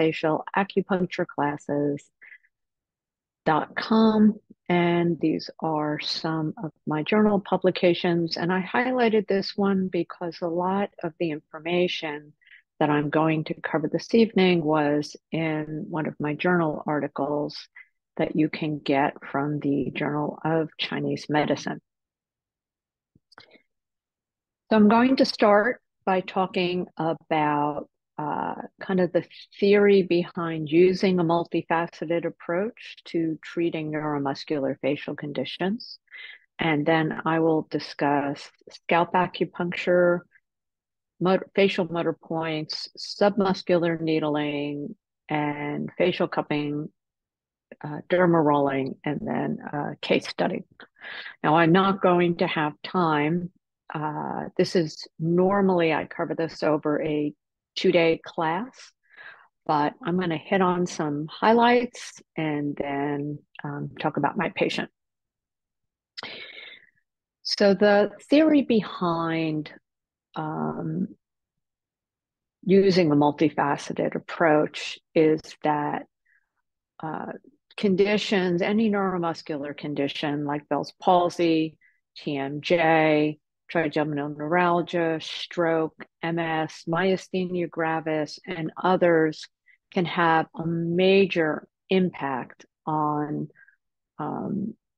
facial acupuncture classes.com. And these are some of my journal publications. And I highlighted this one because a lot of the information that I'm going to cover this evening was in one of my journal articles that you can get from the Journal of Chinese Medicine. So I'm going to start by talking about kind of the theory behind using a multifaceted approach to treating neuromuscular facial conditions. And then I will discuss scalp acupuncture, facial motor points, submuscular needling, and facial cupping, derma rolling, and then case study. Now, I'm not going to have time. This is normally, I cover this over a 2-day class, but I'm going to hit on some highlights and then talk about my patient. So the theory behind using a multifaceted approach is that conditions, any neuromuscular condition like Bell's palsy, TMJ, trigeminal neuralgia, stroke, MS, myasthenia gravis, and others can have a major impact on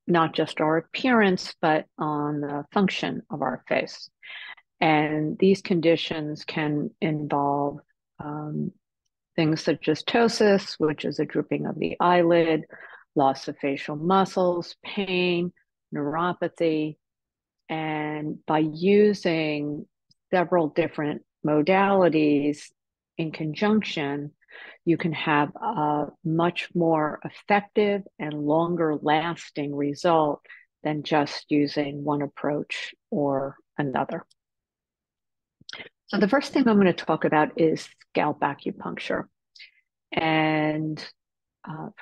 not just our appearance, but on the function of our face. And these conditions can involve things such as ptosis, which is a drooping of the eyelid, loss of facial muscles, pain, neuropathy. And by using several different modalities in conjunction, you can have a much more effective and longer lasting result than just using one approach or another. So the first thing I'm going to talk about is scalp acupuncture. And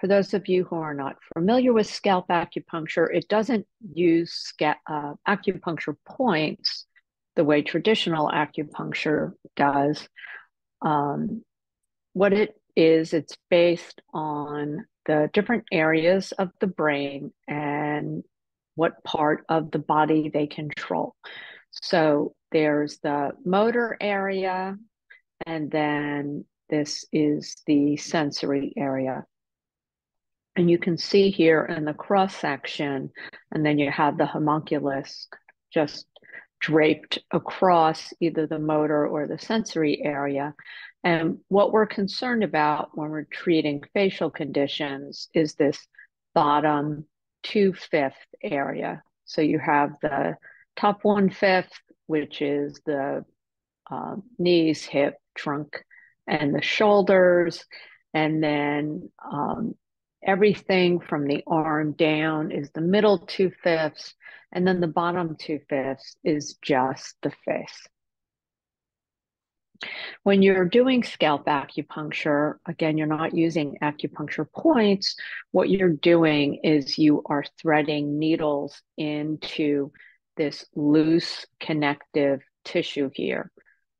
for those of you who are not familiar with scalp acupuncture, it doesn't use acupuncture points the way traditional acupuncture does. What it is, it's based on the different areas of the brain and what part of the body they control. So there's the motor area, and then this is the sensory area. And you can see here in the cross section, and then you have the homunculus just draped across either the motor or the sensory area. And what we're concerned about when we're treating facial conditions is this bottom 2/5 area. So you have the top 1/5, which is the knees, hip, trunk, and the shoulders. And then everything from the arm down is the middle 2/5, and then the bottom 2/5 is just the face. When you're doing scalp acupuncture, again, you're not using acupuncture points. What you're doing is you are threading needles into this loose connective tissue here.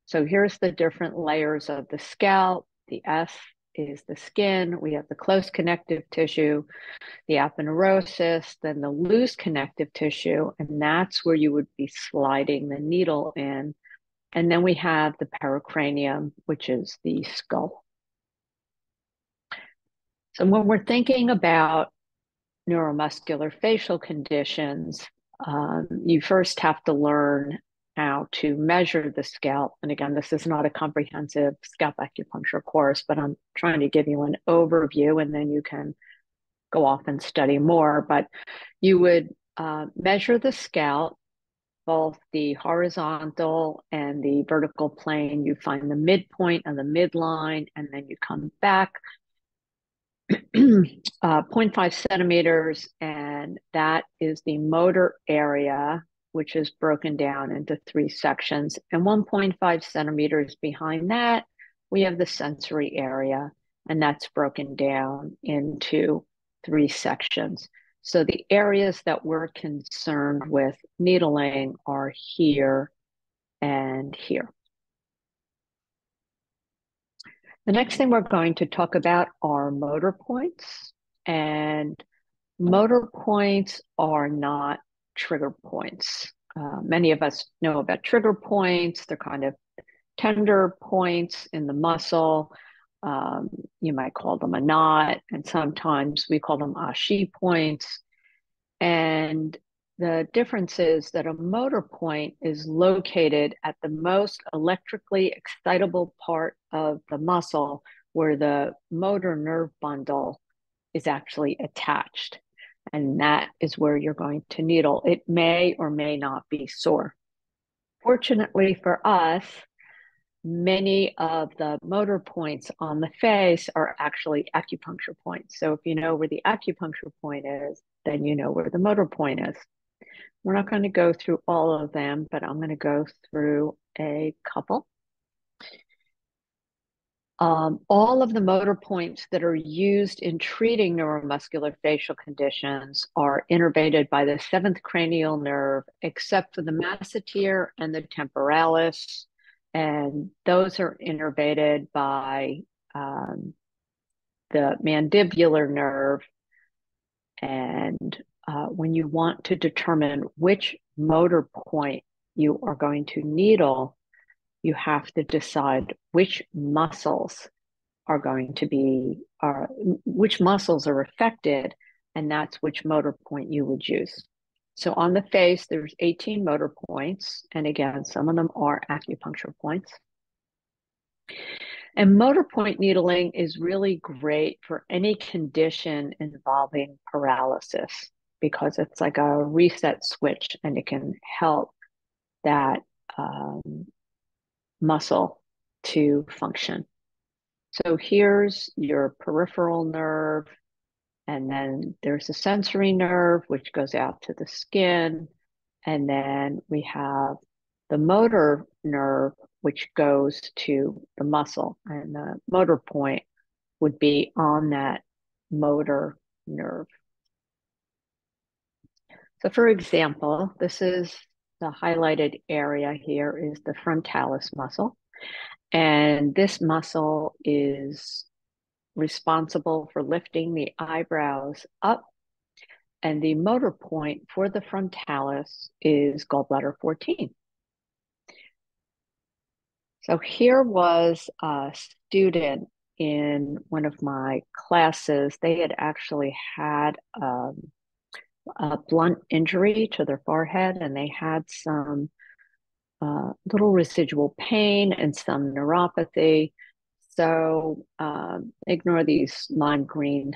So here's the different layers of the scalp. The S is the skin. We have the close connective tissue, the aponeurosis, then the loose connective tissue, and that's where you would be sliding the needle in. And then we have the pericranium, which is the skull. So when we're thinking about neuromuscular facial conditions, you first have to learn how to measure the scalp. And again, this is not a comprehensive scalp acupuncture course, but I'm trying to give you an overview, and then you can go off and study more. But you would measure the scalp, both the horizontal and the vertical plane. You find the midpoint and the midline, and then you come back 0.5 centimeters, and that is the motor area, which is broken down into 3 sections. And 1.5 centimeters behind that, we have the sensory area, and that's broken down into 3 sections. So the areas that we're concerned with needling are here and here. The next thing we're going to talk about are motor points. And motor points are not trigger points. Many of us know about trigger points. They're kind of tender points in the muscle. You might call them a knot, and sometimes we call them ashi points. And the difference is that a motor point is located at the most electrically excitable part of the muscle where the motor nerve bundle is actually attached. And that is where you're going to needle. It may or may not be sore. Fortunately for us, many of the motor points on the face are actually acupuncture points. So if you know where the acupuncture point is, then you know where the motor point is. We're not going to go through all of them, but I'm going to go through a couple. All of the motor points that are used in treating neuromuscular facial conditions are innervated by the seventh cranial nerve, except for the masseter and the temporalis. And those are innervated by the mandibular nerve. And when you want to determine which motor point you are going to needle, you have to decide which muscles are going to be, which muscles are affected, and that's which motor point you would use. So on the face, there's 18 motor points. And again, some of them are acupuncture points. And motor point needling is really great for any condition involving paralysis because it's like a reset switch and it can help that muscle to function. So here's your peripheral nerve, and then there's a sensory nerve, which goes out to the skin. And then we have the motor nerve, which goes to the muscle. And the motor point would be on that motor nerve. So for example, this is the highlighted area here is the frontalis muscle. And this muscle is responsible for lifting the eyebrows up. And the motor point for the frontalis is gallbladder 14. So here was a student in one of my classes. They had actually had a blunt injury to their forehead, and they had some little residual pain and some neuropathy. So ignore these lime green.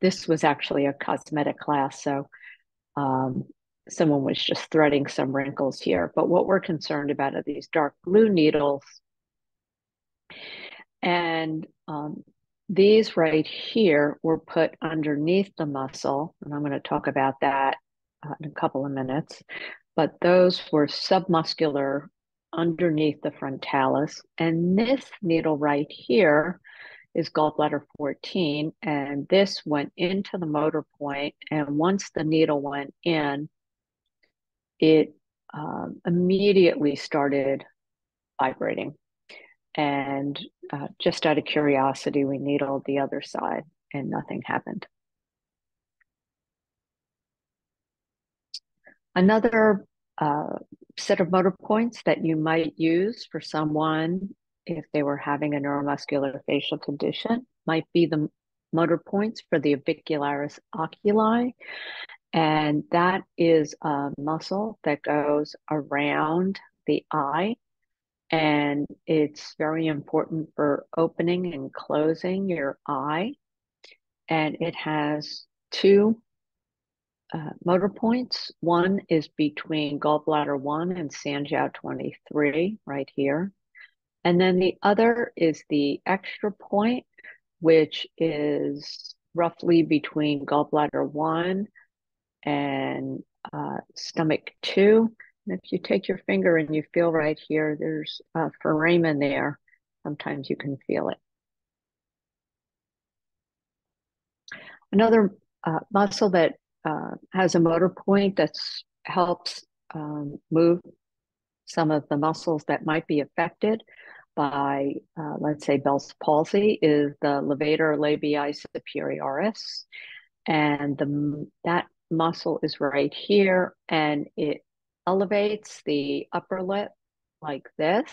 This was actually a cosmetic class, so someone was just threading some wrinkles here. But what we're concerned about are these dark blue needles. And these right here were put underneath the muscle. And I'm going to talk about that in a couple of minutes. But those were submuscular underneath the frontalis. And this needle right here is gallbladder 14. And this went into the motor point. And once the needle went in, it immediately started vibrating. And just out of curiosity, we needled the other side and nothing happened. Another set of motor points that you might use for someone if they were having a neuromuscular facial condition might be the motor points for the orbicularis oculi. And that is a muscle that goes around the eye. And it's very important for opening and closing your eye. And it has two motor points. One is between gallbladder 1 and Sanjiao 23, right here. And then the other is the extra point, which is roughly between gallbladder 1 and stomach 2. And if you take your finger and you feel right here, there's a foramen there. Sometimes you can feel it. Another muscle that has a motor point that helps move some of the muscles that might be affected by, let's say, Bell's palsy is the levator labii superioris. And that muscle is right here, and it elevates the upper lip like this.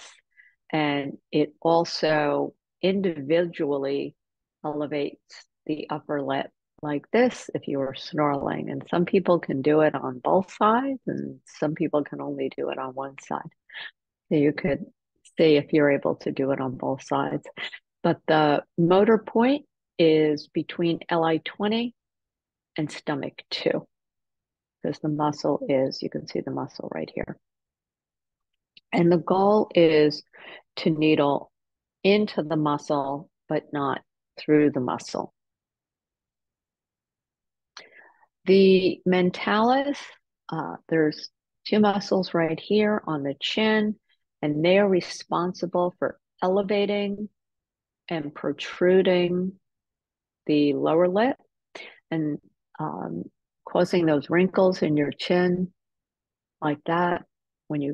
And it also individually elevates the upper lip like this if you were snarling. And some people can do it on both sides, and some people can only do it on one side. So you could see if you're able to do it on both sides. But the motor point is between LI20 and stomach 2, because the muscle is, you can see the muscle right here. And the goal is to needle into the muscle, but not through the muscle. The mentalis, there's 2 muscles right here on the chin, and they are responsible for elevating and protruding the lower lip and causing those wrinkles in your chin like that when you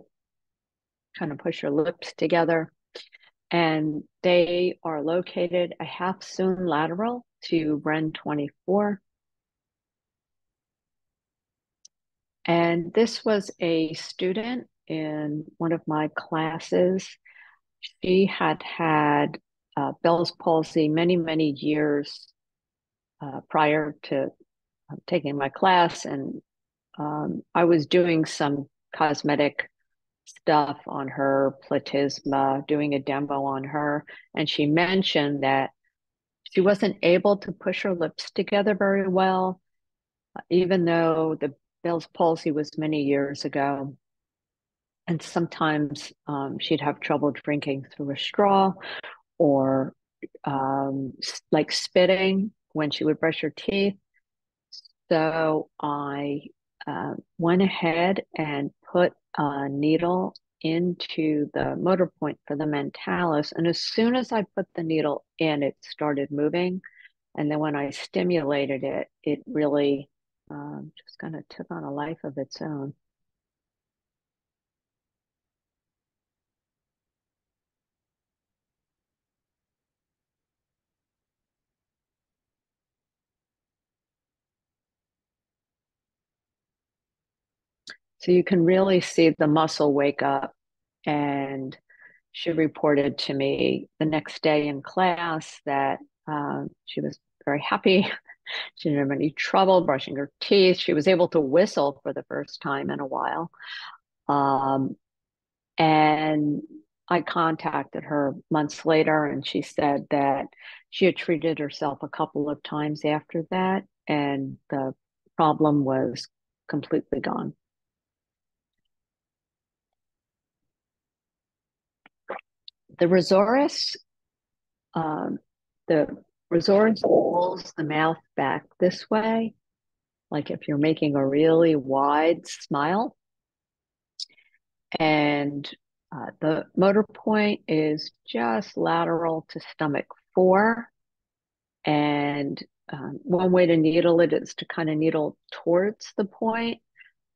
kind of push your lips together. And they are located a half soon lateral to Ren 24. And this was a student in one of my classes. She had had Bell's palsy many, many years prior to taking my class. And I was doing some cosmetic stuff on her, platysma, doing a demo on her. And she mentioned that she wasn't able to push her lips together very well, even though the Bell's palsy was many years ago. And sometimes she'd have trouble drinking through a straw, or like spitting when she would brush her teeth. So I went ahead and put a needle into the motor point for the mentalis. And as soon as I put the needle in, it started moving. And then when I stimulated it, it really just kind of took on a life of its own. So you can really see the muscle wake up. And she reported to me the next day in class that she was very happy. She didn't have any trouble brushing her teeth. She was able to whistle for the first time in a while. And I contacted her months later, and she said that she had treated herself a couple of times after that, and the problem was completely gone. The Rosaurus, um, the Rosaurus pulls the mouth back this way, like if you're making a really wide smile. And the motor point is just lateral to stomach 4. And one way to needle it is to kind of needle towards the point.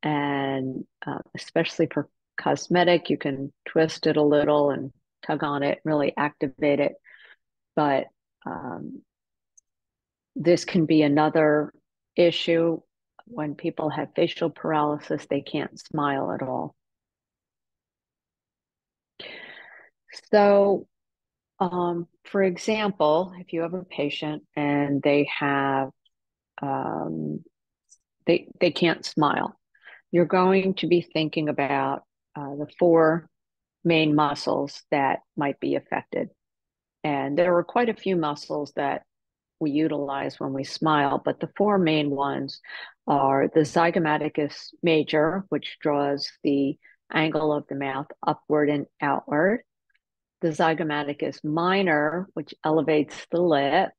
And especially for cosmetic, you can twist it a little and tug on it, really activate it. But this can be another issue when people have facial paralysis, they can't smile at all. So, for example, if you have a patient and they have they can't smile, you're going to be thinking about the 4 main muscles that might be affected. And there are quite a few muscles that we utilize when we smile, but the 4 main ones are the zygomaticus major, which draws the angle of the mouth upward and outward, the zygomaticus minor, which elevates the lip,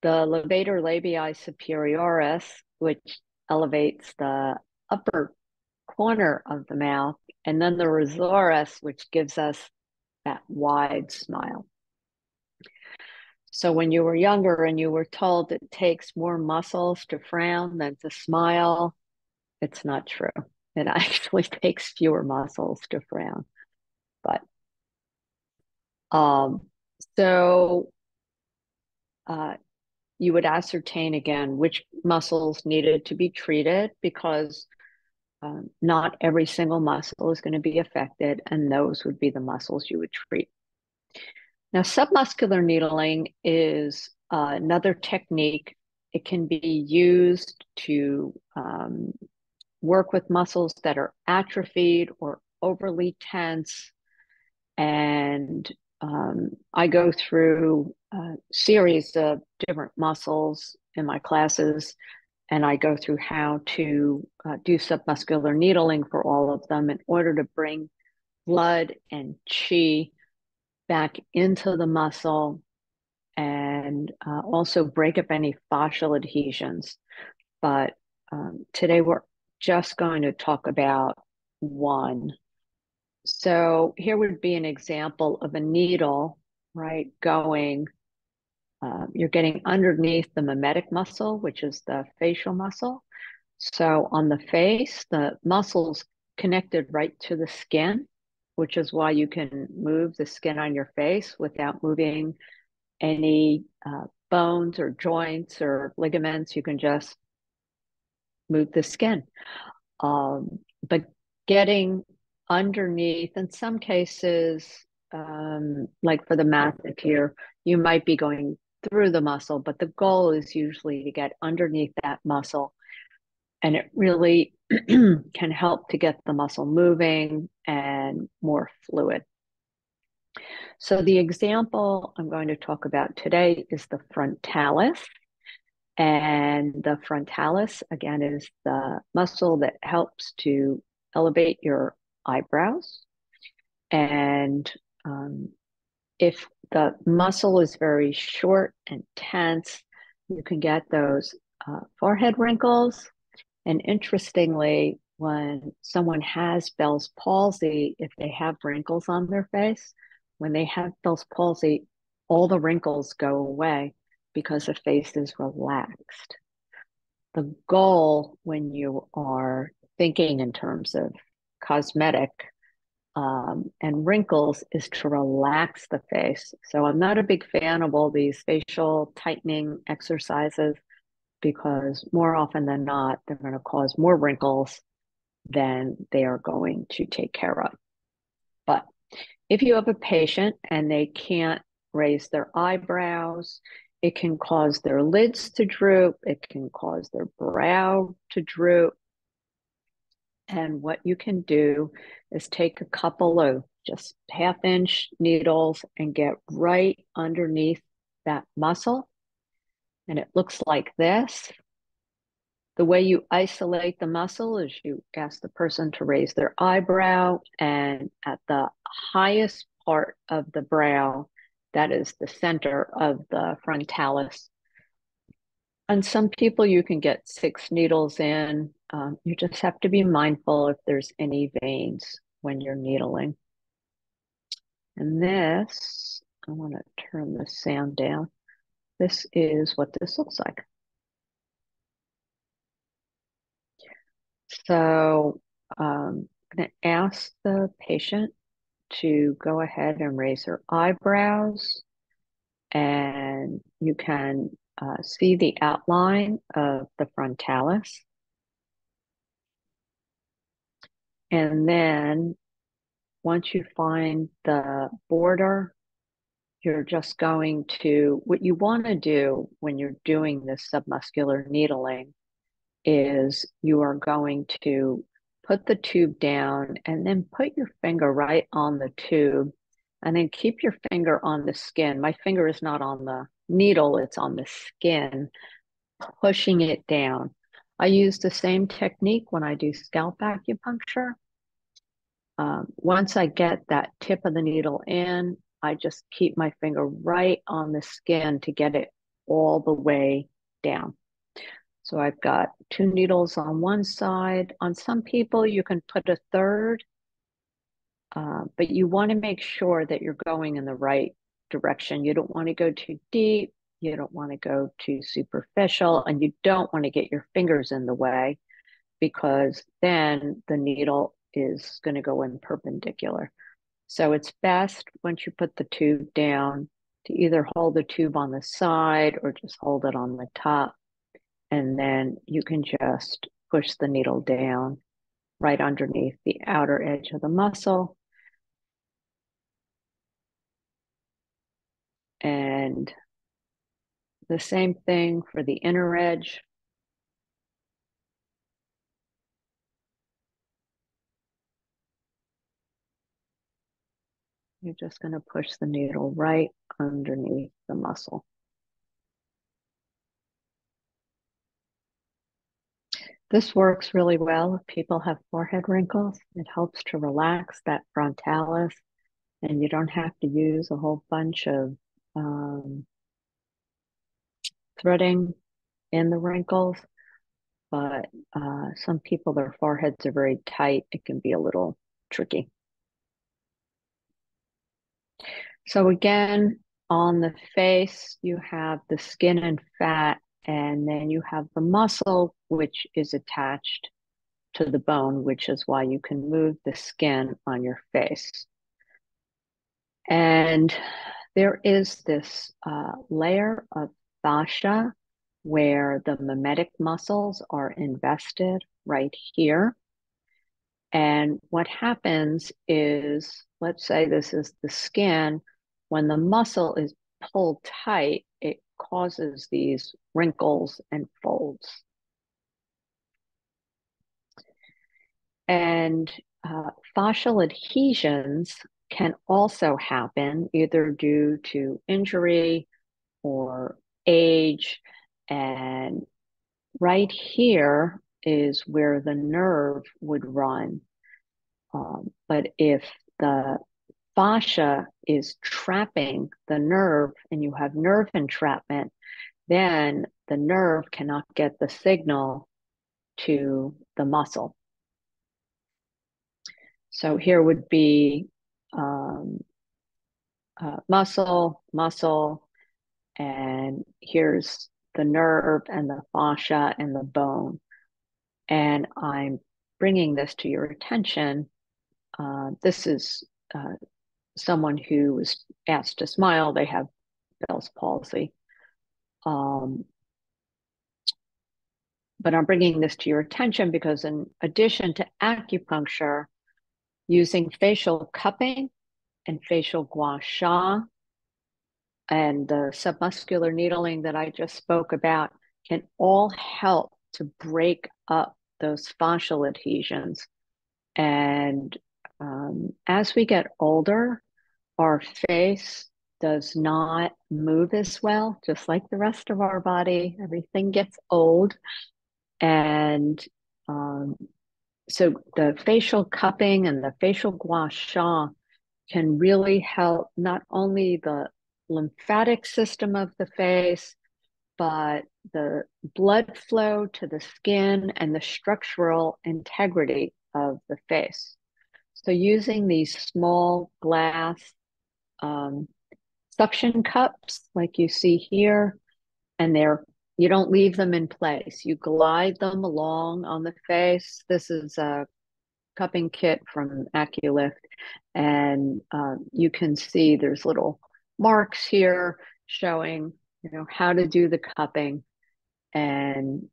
the levator labii superioris, which elevates the upper corner of the mouth, and then the rosaurus, which gives us that wide smile. So when you were younger and you were told it takes more muscles to frown than to smile, it's not true. It actually takes fewer muscles to frown. But Um, so uh, you would ascertain again which muscles needed to be treated because not every single muscle is going to be affected, and those would be the muscles you would treat. Now, submuscular needling is another technique. It can be used to work with muscles that are atrophied or overly tense. And I go through a series of different muscles in my classes, and I go through how to do submuscular needling for all of them in order to bring blood and chi back into the muscle and also break up any fascial adhesions. But today we're just going to talk about one. So here would be an example of a needle, right, going, you're getting underneath the mimetic muscle, which is the facial muscle. So on the face, the muscle's connected right to the skin, which is why you can move the skin on your face without moving any bones or joints or ligaments. You can just move the skin. But getting underneath, in some cases, like for the manicure, you might be going through the muscle, but the goal is usually to get underneath that muscle. And it really can help to get the muscle moving and more fluid. So the example I'm going to talk about today is the frontalis. And the frontalis, again, is the muscle that helps to elevate your eyebrows. And if the muscle is very short and tense, you can get those forehead wrinkles. And interestingly, when someone has Bell's palsy, if they have wrinkles on their face, when they have Bell's palsy, all the wrinkles go away because the face is relaxed. The goal when you are thinking in terms of cosmetic and wrinkles is to relax the face. So I'm not a big fan of all these facial tightening exercises because more often than not, they're going to cause more wrinkles than they are going to take care of. But if you have a patient and they can't raise their eyebrows, it can cause their lids to droop, it can cause their brow to droop. And what you can do is take a couple of just half-inch needles and get right underneath that muscle. And it looks like this. The way you isolate the muscle is you ask the person to raise their eyebrow, and at the highest part of the brow, that is the center of the frontalis. On some people, you can get 6 needles in. You just have to be mindful if there's any veins when you're needling. And this, I want to turn the sound down. This is what this looks like. So I'm going to ask the patient to go ahead and raise her eyebrows, and you can see the outline of the frontalis. And then once you find the border, you're just going to, what you want to do when you're doing this submuscular needling is you are going to put the tube down and then put your finger right on the tube and then keep your finger on the skin. My finger is not on the needle, it's on the skin, pushing it down. I use the same technique when I do scalp acupuncture. Once I get that tip of the needle in, I just keep my finger right on the skin to get it all the way down. So I've got 2 needles on one side. On some people, you can put a third, but you want to make sure that you're going in the right direction. You don't want to go too deep. You don't want to go too superficial, and you don't want to get your fingers in the way because then the needle is going to go in perpendicular. So it's best once you put the tube down to either hold the tube on the side or just hold it on the top. And then you can just push the needle down right underneath the outer edge of the muscle. And the same thing for the inner edge. You're just going to push the needle right underneath the muscle. This works really well if people have forehead wrinkles. It helps to relax that frontalis, and you don't have to use a whole bunch of threading in the wrinkles. But some people, their foreheads are very tight. It can be a little tricky. So again, on the face, you have the skin and fat, and then you have the muscle, which is attached to the bone, which is why you can move the skin on your face. And there is this layer of fascia where the mimetic muscles are invested right here. And what happens is, let's say this is the skin, when the muscle is pulled tight, it causes these wrinkles and folds. And fascial adhesions can also happen either due to injury or age. And right here is where the nerve would run. But if the fascia is trapping the nerve and you have nerve entrapment, then the nerve cannot get the signal to the muscle. So here would be muscle, and here's the nerve and the fascia and the bone. And I'm bringing this to your attention. This is someone who was asked to smile. They have Bell's palsy. But I'm bringing this to your attention because in addition to acupuncture, using facial cupping and facial gua sha and the submuscular needling that I just spoke about can all help to break up those fascial adhesions. And as we get older, our face does not move as well, just like the rest of our body. Everything gets old. And so the facial cupping and the facial gua sha can really help not only the lymphatic system of the face, but the blood flow to the skin and the structural integrity of the face. So using these small glass suction cups like you see here, and you don't leave them in place. You glide them along on the face. This is a cupping kit from AccuLift, and you can see there's little marks here showing how to do the cupping. And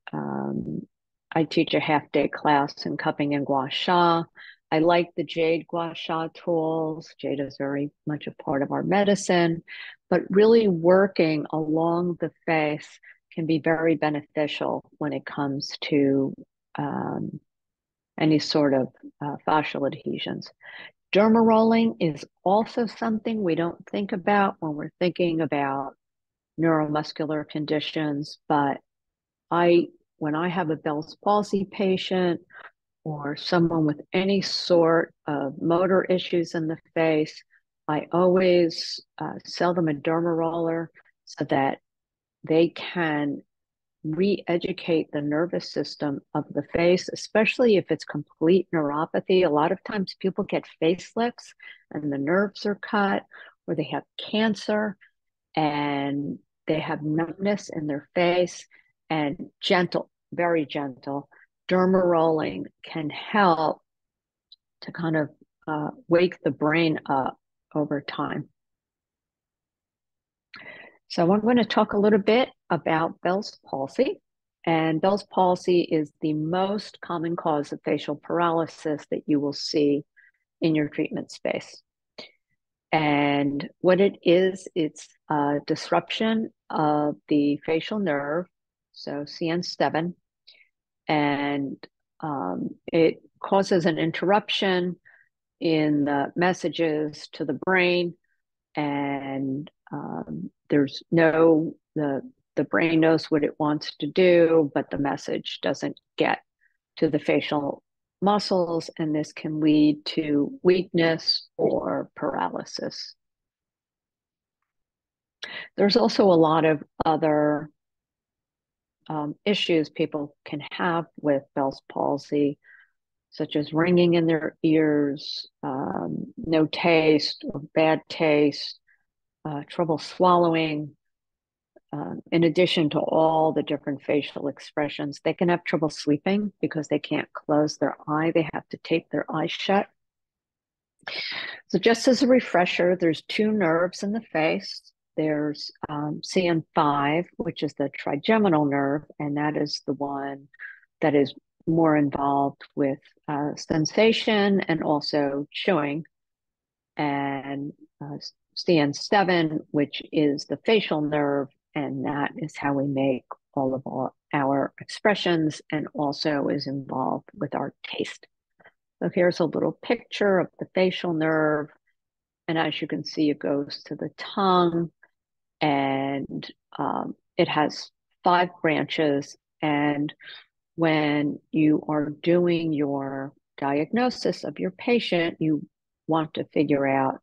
I teach a half-day class in cupping and gua sha. I like the jade gua sha tools. Jade is very much a part of our medicine, but really working along the face can be very beneficial when it comes to any sort of fascial adhesions. Derma rolling is also something we don't think about when we're thinking about neuromuscular conditions, but when I have a Bell's palsy patient or someone with any sort of motor issues in the face, I always sell them a derma roller so that they can re-educate the nervous system of the face, especially if it's complete neuropathy. A lot of times people get facelifts and the nerves are cut, or they have cancer and they have numbness in their face, and gentle, very gentle derma rolling can help to kind of wake the brain up over time. So I'm going to talk a little bit about Bell's palsy. And Bell's palsy is the most common cause of facial paralysis that you will see in your treatment space. And what it is, it's a disruption of the facial nerve, so CN7, and it causes an interruption in the messages to the brain, and there's no, the brain knows what it wants to do, but the message doesn't get to the facial muscles, and this can lead to weakness or paralysis. There's also a lot of other issues people can have with Bell's palsy, such as ringing in their ears, no taste or bad taste, trouble swallowing. In addition to all the different facial expressions, they can have trouble sleeping because they can't close their eye. They have to tape their eyes shut. So just as a refresher, there's two nerves in the face. There's CN5, which is the trigeminal nerve, and that is the one that is more involved with sensation and also chewing. And CN7, which is the facial nerve, and that is how we make all of our expressions and also is involved with our taste. So here's a little picture of the facial nerve. And as you can see, it goes to the tongue, and it has 5 branches. And when you are doing your diagnosis of your patient, you want to figure out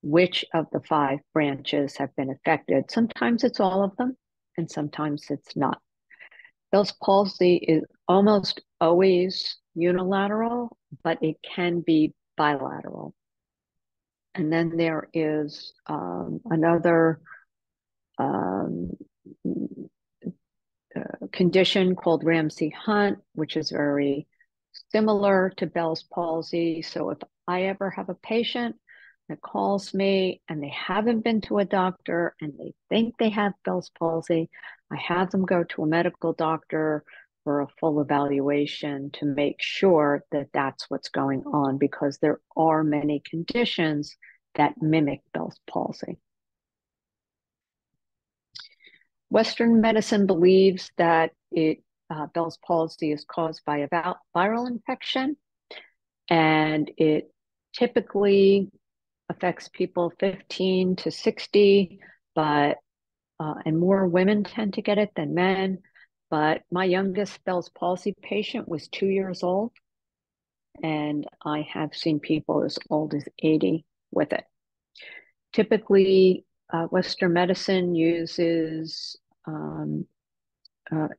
which of the 5 branches have been affected. Sometimes it's all of them, and sometimes it's not. Bell's palsy is almost always unilateral, but it can be bilateral. And then there is another condition called Ramsay-Hunt, which is very similar to Bell's palsy. So if I ever have a patient that calls me and they haven't been to a doctor and they think they have Bell's palsy, I have them go to a medical doctor for a full evaluation to make sure that that's what's going on, because there are many conditions that mimic Bell's palsy. Western medicine believes that Bell's palsy is caused by a viral infection, and it typically affects people 15 to 60, but and more women tend to get it than men. But my youngest Bell's palsy patient was 2 years old, and I have seen people as old as 80 with it. Typically, Western medicine uses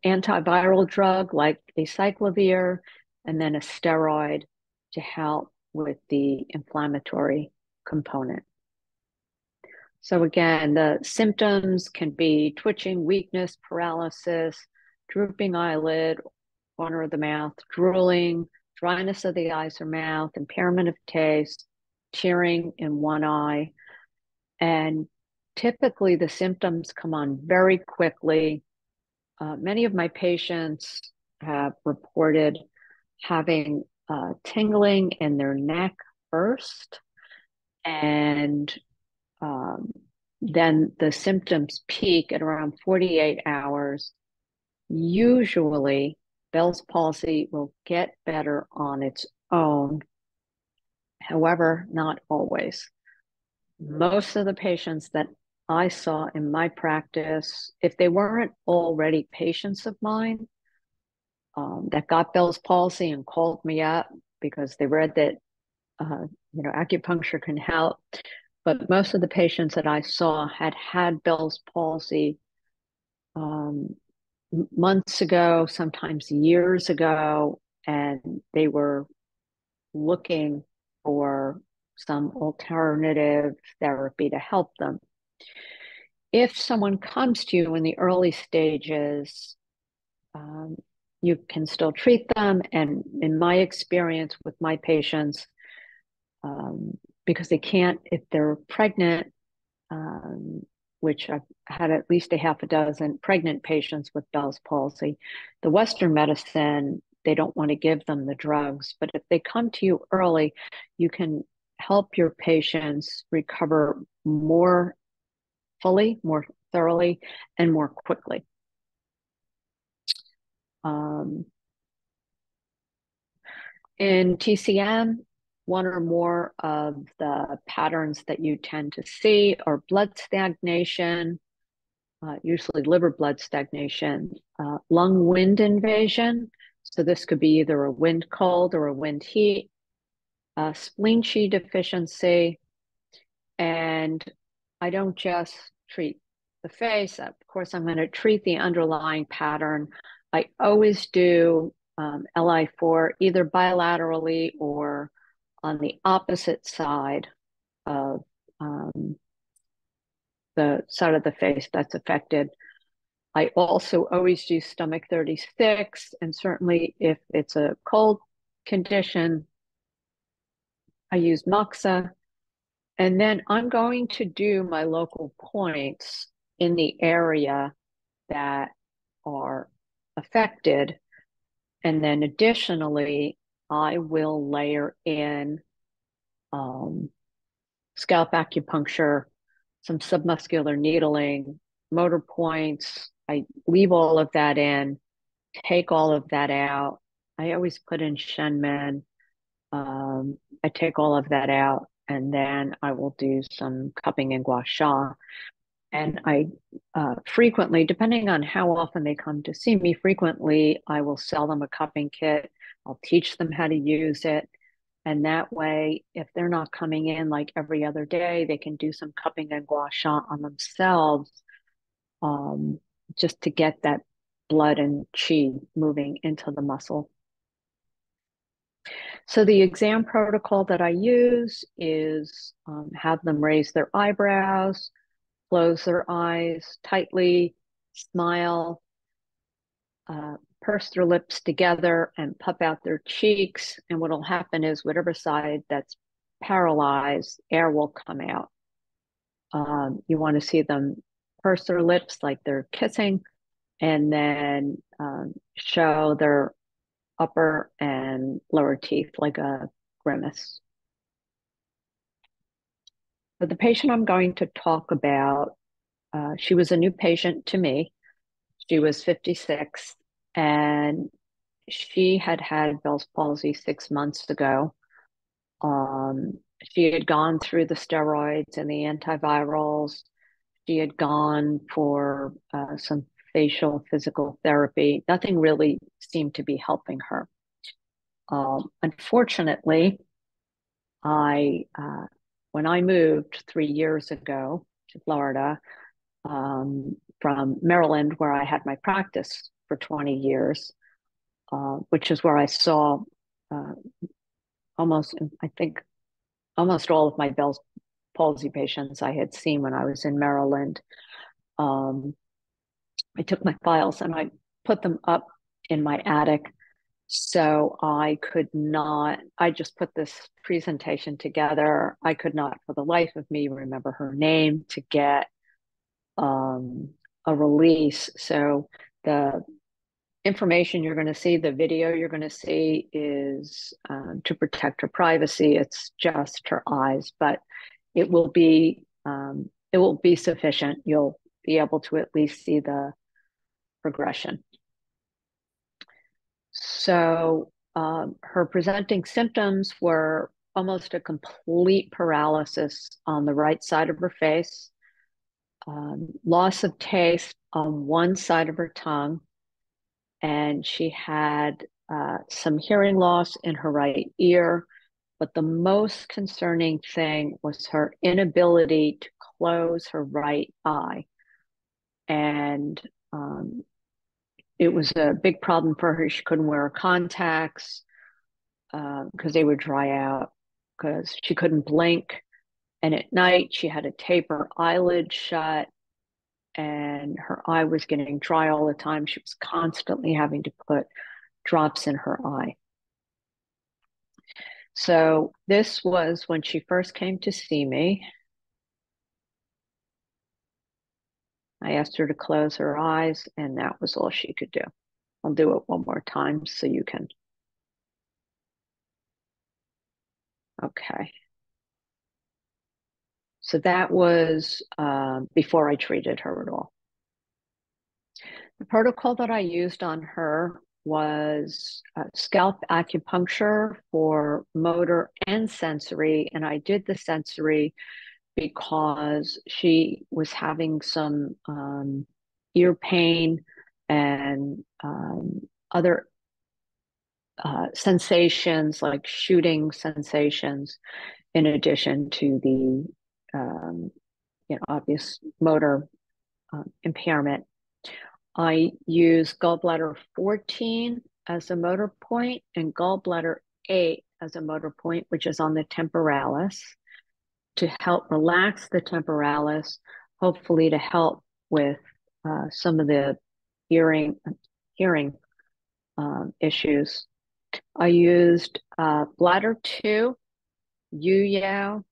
antiviral drug like acyclovir and then a steroid to help with the inflammatory component. So again, the symptoms can be twitching, weakness, paralysis, drooping eyelid, corner of the mouth, drooling, dryness of the eyes or mouth, impairment of taste, tearing in one eye. And typically the symptoms come on very quickly. Many of my patients have reported having tingling in their neck first, and then the symptoms peak at around 48 hours. Usually, Bell's palsy will get better on its own. However, not always. Most of the patients that I saw in my practice, if they weren't already patients of mine that got Bell's palsy and called me up because they read that acupuncture can help, but most of the patients that I saw had Bell's palsy months ago, sometimes years ago, and they were looking for some alternative therapy to help them. If someone comes to you in the early stages, you can still treat them. And in my experience with my patients, because they can't, if they're pregnant, which I've had at least a half a dozen pregnant patients with Bell's palsy. The Western medicine, they don't want to give them the drugs, but if they come to you early, you can help your patients recover more fully, more thoroughly, and more quickly. In TCM, one or more of the patterns that you tend to see are blood stagnation, usually liver blood stagnation, lung wind invasion. So this could be either a wind cold or a wind heat, spleen Qi deficiency, and I don't just treat the face. Of course, I'm going to treat the underlying pattern. I always do LI4 either bilaterally or on the opposite side of the side of the face that's affected. I also always do stomach 36, and certainly if it's a cold condition, I use moxa. And then I'm going to do my local points in the area that are affected. And then additionally, I will layer in scalp acupuncture, some submuscular needling, motor points. I leave all of that in, take all of that out. I always put in Shenmen. I take all of that out, and then I will do some cupping and gua sha. And I frequently, depending on how often they come to see me, frequently I will sell them a cupping kit. I'll teach them how to use it. And that way, if they're not coming in like every other day, they can do some cupping and gua sha on themselves, just to get that blood and qi moving into the muscle. So the exam protocol that I use is have them raise their eyebrows, close their eyes tightly, smile, purse their lips together, and puff out their cheeks. And what will happen is whatever side that's paralyzed, air will come out. You want to see them purse their lips like they're kissing, and then show their upper and lower teeth like a grimace. But the patient I'm going to talk about, she was a new patient to me. She was 56, and she had had Bell's palsy 6 months ago. She had gone through the steroids and the antivirals. She had gone for some facial physical therapy. Nothing really seemed to be helping her. Unfortunately, when I moved 3 years ago to Florida, from Maryland, where I had my practice for 20 years, which is where I saw almost all of my Bell's palsy patients I had seen when I was in Maryland. I took my files and I put them up in my attic. So I just put this presentation together. I could not for the life of me remember her name to get a release. So the information you're going to see, the video you're going to see is to protect her privacy. It's just her eyes, but it will be sufficient. You'll be able to at least see the progression. So her presenting symptoms were almost a complete paralysis on the right side of her face, loss of taste on one side of her tongue, and she had some hearing loss in her right ear. But the most concerning thing was her inability to close her right eye. And it was a big problem for her. She couldn't wear contacts because they would dry out, because she couldn't blink. And at night, she had to tape her eyelid shut, and her eye was getting dry all the time. She was constantly having to put drops in her eye. So this was when she first came to see me. I asked her to close her eyes, and that was all she could do. I'll do it one more time so you can. Okay. So that was before I treated her at all. The protocol that I used on her was scalp acupuncture for motor and sensory. And I did the sensory because she was having some ear pain and other sensations like shooting sensations in addition to the obvious motor impairment. I use gallbladder 14 as a motor point and gallbladder 8 as a motor point, which is on the temporalis, to help relax the temporalis, hopefully to help with some of the hearing issues. I used bladder 2, Yu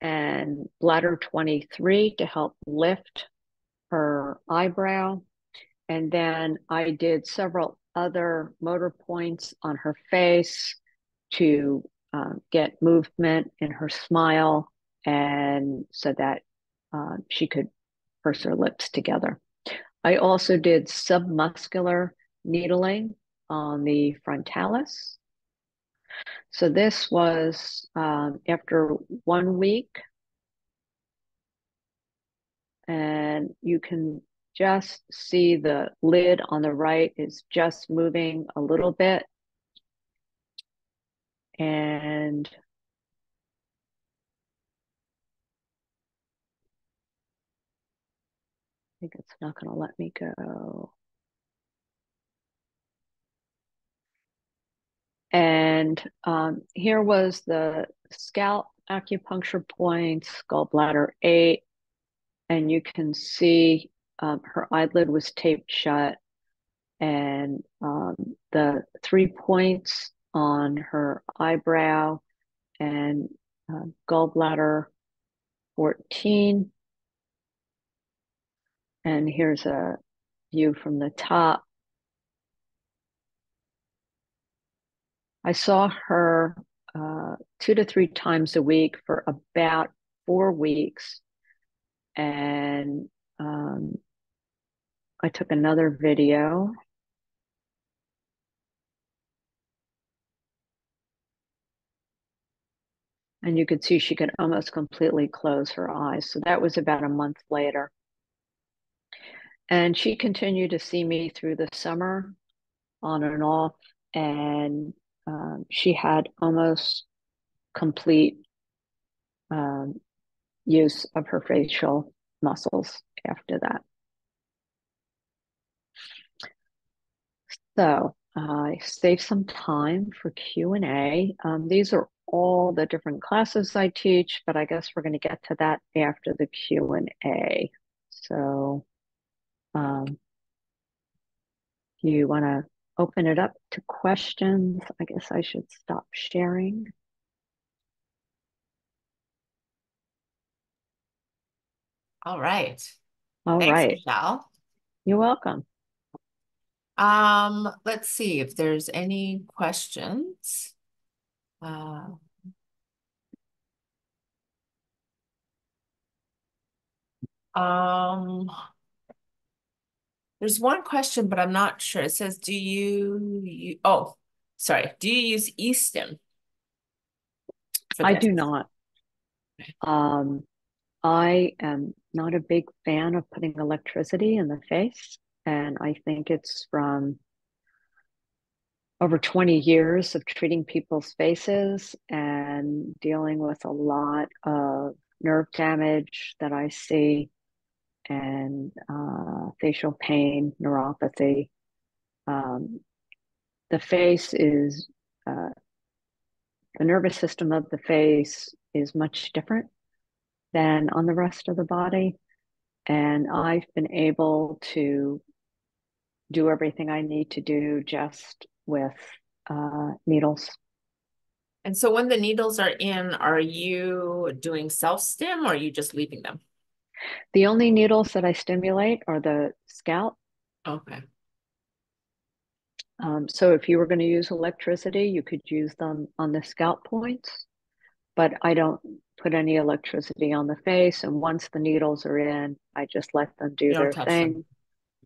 and bladder 23 to help lift her eyebrow. And then I did several other motor points on her face to get movement in her smile and so that she could purse her lips together. I also did submuscular needling on the frontalis. So this was after 1 week, and you can just see the lid on the right is just moving a little bit. And I think it's not going to let me go. And here was the scalp acupuncture points, gallbladder 8, and you can see her eyelid was taped shut, and the 3 points on her eyebrow and gallbladder 14. And here's a view from the top. I saw her 2 to 3 times a week for about 4 weeks. And I took another video. And you could see she could almost completely close her eyes. So that was about a month later. And she continued to see me through the summer on and off. And she had almost complete use of her facial muscles after that. So I saved some time for Q&A. These are all the different classes I teach, but I guess we're going to get to that after the Q&A. So you want to open it up to questions? I guess I should stop sharing. All right. All Thanks, right. Michelle. You're welcome. Let's see if there's any questions. Uh, um, there's one question, but I'm not sure. It says, do you oh, sorry. Do you use e-stim for I this? do not. I am not a big fan of putting electricity in the face, and I think it's from over 20 years of treating people's faces and dealing with a lot of nerve damage that I see and facial pain, neuropathy. Um, the face is, the nervous system of the face is much different than on the rest of the body. And I've been able to do everything I need to do just with needles. And so when the needles are in, are you doing self-stim or are you just leaving them? The only needles that I stimulate are the scalp. Okay. So if you were going to use electricity, you could use them on the scalp points, but I don't put any electricity on the face. And once the needles are in, I just let them do You don't their touch them.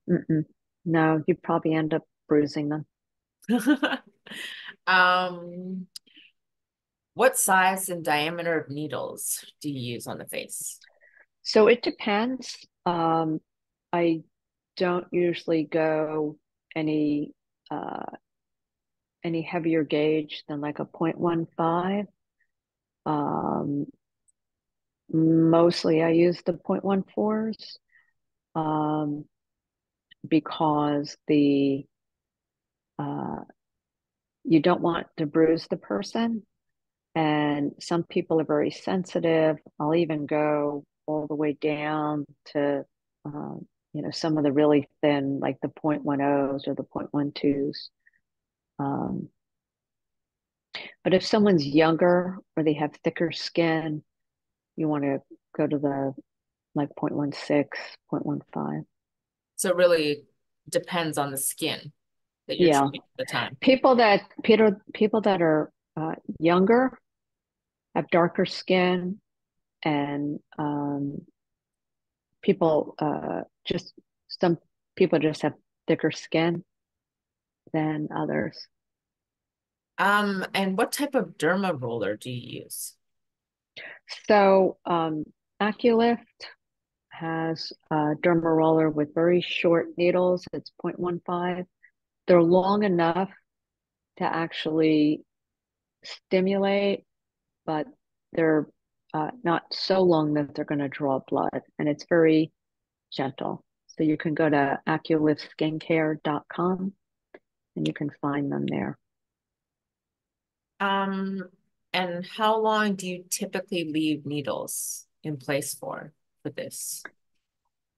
thing. Mm-mm. No, you'd probably end up bruising them. Um, what size and diameter of needles do you use on the face? So it depends. I don't usually go any uh, any heavier gauge than like a 0.15. Um, Mostly I use the 0.14s um, because the uh, you don't want to bruise the person. And some people are very sensitive. I'll even go all the way down to, some of the really thin, like the 0.10s or the 0.12s. Um, but if someone's younger or they have thicker skin, you want to go to the like 0.16, 0.15. So it really depends on the skin that you're Yeah. treating at the time. People that are younger have darker skin and people just some people just have thicker skin than others. And what type of derma roller do you use? So Aculift has a derma roller with very short needles. It's 0.15. They're long enough to actually stimulate, but they're not so long that they're going to draw blood. And it's very gentle. So you can go to aculifskincare.com and you can find them there. Um, and how long do you typically leave needles in place for this?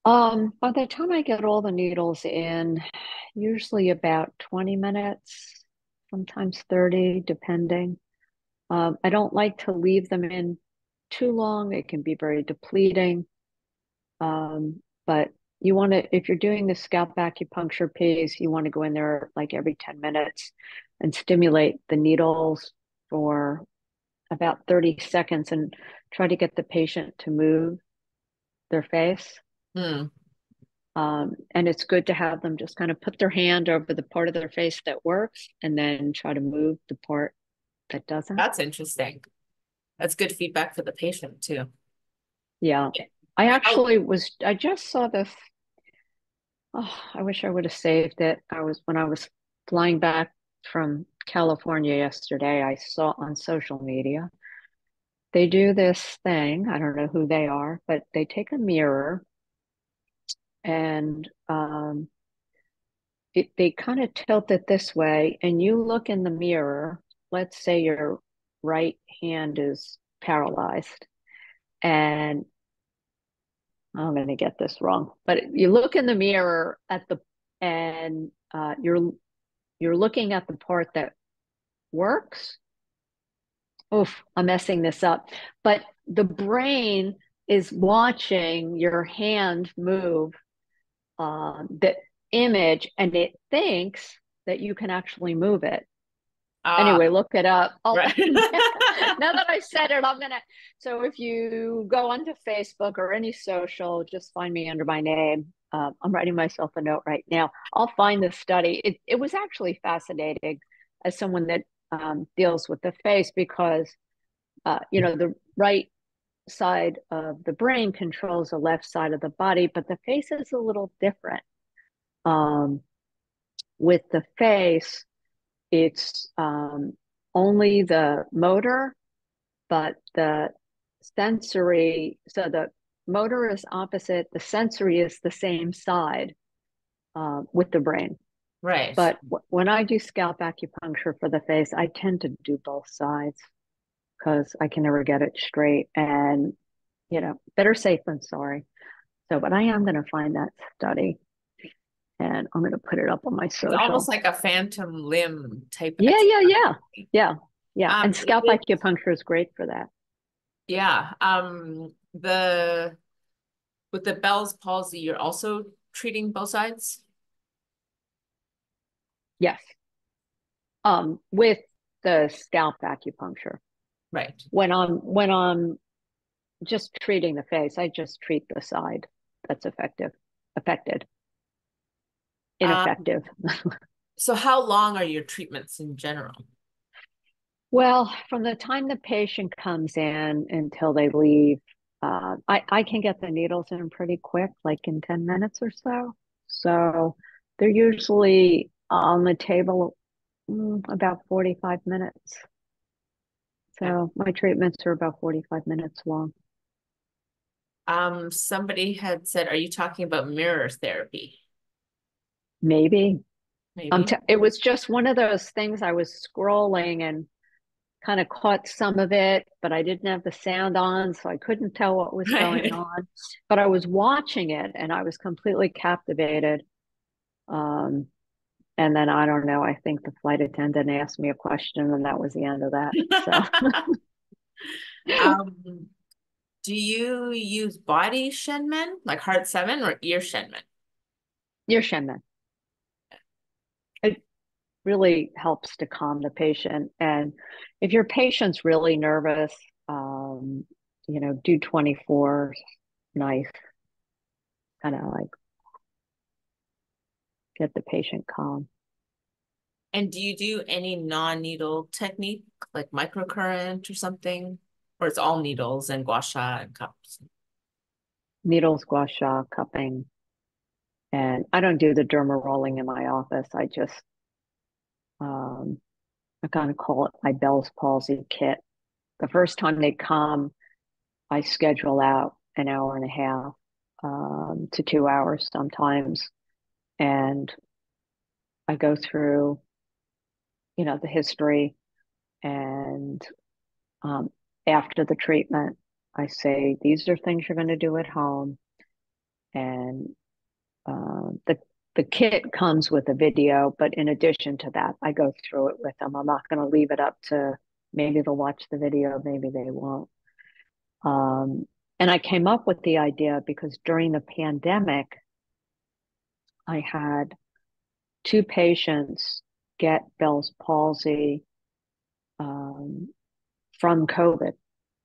By the time I get all the needles in, usually about 20 minutes, sometimes 30, depending. I don't like to leave them in too long. It can be very depleting. But you want to, if you're doing the scalp acupuncture piece, you want to go in there like every 10 minutes and stimulate the needles for about 30 seconds and try to get the patient to move their face. Hmm, And it's good to have them just kind of put their hand over the part of their face that works and then try to move the part that doesn't. that's interesting. That's good feedback for the patient too. Yeah. How, I just saw this. Oh, I wish I would have saved it. When I was flying back from California yesterday, I saw on social media, they do this thing. I don't know who they are, but they take a mirror and they kind of tilt it this way, and you look in the mirror. Let's say your right hand is paralyzed, and I'm going to get this wrong, but you look in the mirror and you're looking at the part that works. Oof, I'm messing this up. But the brain is watching your hand move the image and it thinks that you can actually move it. ah, Anyway, look it up. right. Now that I said it, I'm gonna. So if you go onto Facebook or any social, just find me under my name. I'm writing myself a note right now. I'll find the study. It was actually fascinating as someone that deals with the face because the right side of the brain controls the left side of the body, but the face is a little different. Um, with the face, it's only the motor, but the sensory, so the motor is opposite, the sensory is the same side with the brain. Right. But when I do scalp acupuncture for the face, I tend to do both sides because I can never get it straight. And, better safe than sorry. So, but I am going to find that study and I'm going to put it up on my It's almost social. like a phantom limb type Yeah, yeah, exercise. yeah. Yeah. Yeah, and Is scalp it, acupuncture is great for that. yeah, the with the Bell's palsy, you're also treating both sides? Yes. With the scalp acupuncture. Right. When I'm just treating the face, I just treat the side that's affected, Um, ineffective. so how long are your treatments in general? Well, from the time the patient comes in until they leave, I can get the needles in pretty quick, like in 10 minutes or so. So they're usually on the table about 45 minutes. Okay. So my treatments are about 45 minutes long. Somebody had said, are you talking about mirror therapy? Maybe. Maybe. It was just one of those things I was scrolling and kind of caught some of it, but I didn't have the sound on, so I couldn't tell what was going Right. on. But I was watching it and I was completely captivated. Um, and then I don't know, I think the flight attendant asked me a question and that was the end of that. So Um, do you use body shenmen, like heart seven, or ear shenmen? you're Shenman. It really helps to calm the patient. And if your patient's really nervous, um, do 24 nice, kind of like get the patient calm. And do you do any non-needle technique, like microcurrent or something? Or it's all needles and gua sha and cups? Needles, gua sha, cupping. And I don't do the derma rolling in my office. Um, I kind of call it my Bell's palsy kit. The first time they come, I schedule out an hour and a half to 2 hours sometimes. And I go through, the history. And um, after the treatment, I say, these are things you're going to do at home. And the kit comes with a video, but in addition to that, I go through it with them. I'm not going to leave it up to maybe they'll watch the video, maybe they won't. Um, and I came up with the idea because during the pandemic, I had two patients get Bell's palsy um, from COVID,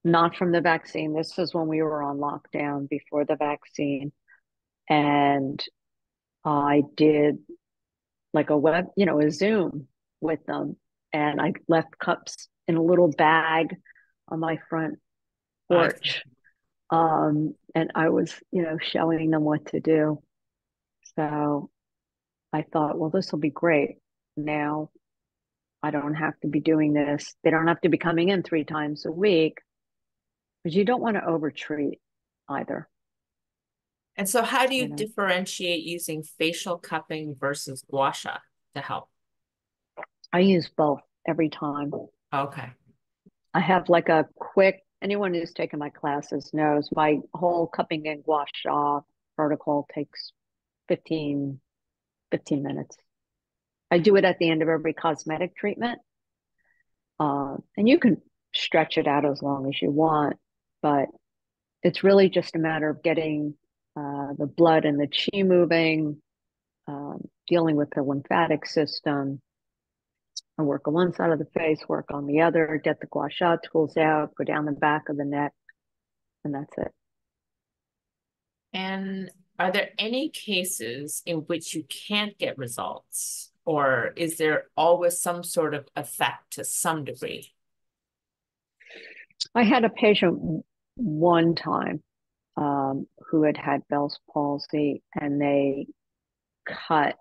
not from the vaccine. This was when we were on lockdown before the vaccine. And I did like a Zoom with them. And I left cups in a little bag on my front I porch. And I was, showing them what to do. So I thought, well, this will be great. Now I don't have to be doing this. They don't have to be coming in 3 times a week, but you don't want to overtreat either. And so how do you You know, differentiate using facial cupping versus gua sha to help? I use both every time. Okay. I have like a quick, anyone who's taken my classes knows my whole cupping and gua sha protocol takes 15, 15 minutes. I do it at the end of every cosmetic treatment. And you can stretch it out as long as you want, but it's really just a matter of getting the blood and the chi moving, dealing with the lymphatic system. I work on one side of the face, work on the other, get the gua sha tools out, go down the back of the neck, and that's it. And are there any cases in which you can't get results, or is there always some sort of effect to some degree? I had a patient one time who had had Bell's palsy, and they cut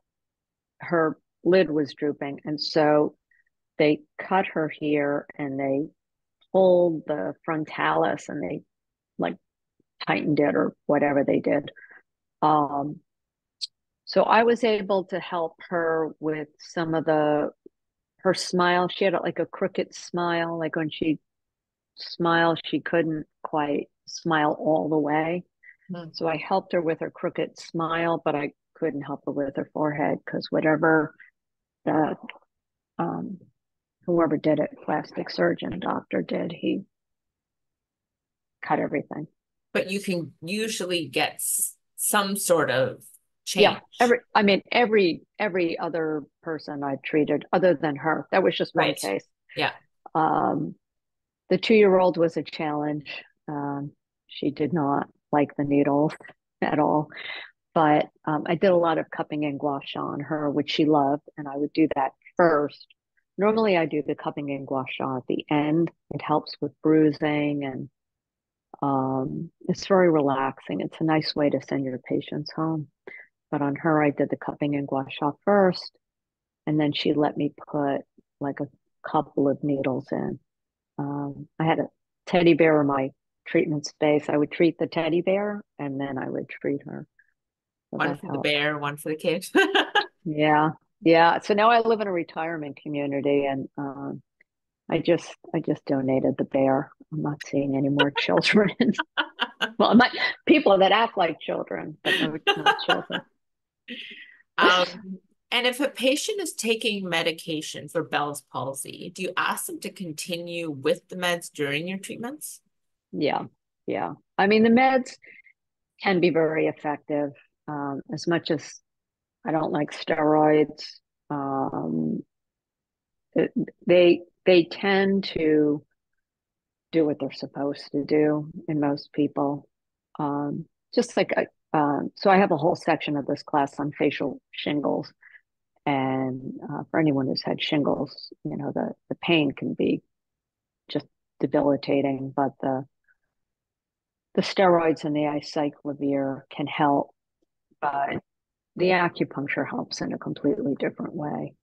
her lid was drooping, and so they cut her here and they pulled the frontalis and they like tightened it or whatever they did. Um, so I was able to help her with some of her smile. She had like a crooked smile, like when she smiled, she couldn't quite smile all the way. Hmm. So I helped her with her crooked smile, but I couldn't help her with her forehead because whatever the um, whoever did it, plastic surgeon, doctor did, he cut everything. But you can usually get some sort of Yeah, change. every other person I've treated, other than her, that was just one Right. case. Yeah. Um, the 2-year-old was a challenge. She did not like the needles at all, but I did a lot of cupping and gua sha on her, which she loved, and I would do that first. Normally, I do the cupping and gua sha at the end. It helps with bruising, and it's very relaxing. It's a nice way to send your patients home. But on her, I did the cupping and gua sha first, and then she let me put like a couple of needles in. I had a teddy bear in my treatment space. I would treat the teddy bear, and then I would treat her. So One that for the helped. bear, one for the kid. Yeah, yeah. So now I live in a retirement community, and I just donated the bear. I'm not seeing any more children. Well, not people that act like children, but no children. And if a patient is taking medication for Bell's palsy, do you ask them to continue with the meds during your treatments? Yeah, yeah. I mean, the meds can be very effective. As much as I don't like steroids, um, it, they tend to do what they're supposed to do in most people. Just like so, I have a whole section of this class on facial shingles, and for anyone who's had shingles, you know the pain can be just debilitating, but the steroids and the acyclovir can help, but the acupuncture helps in a completely different way.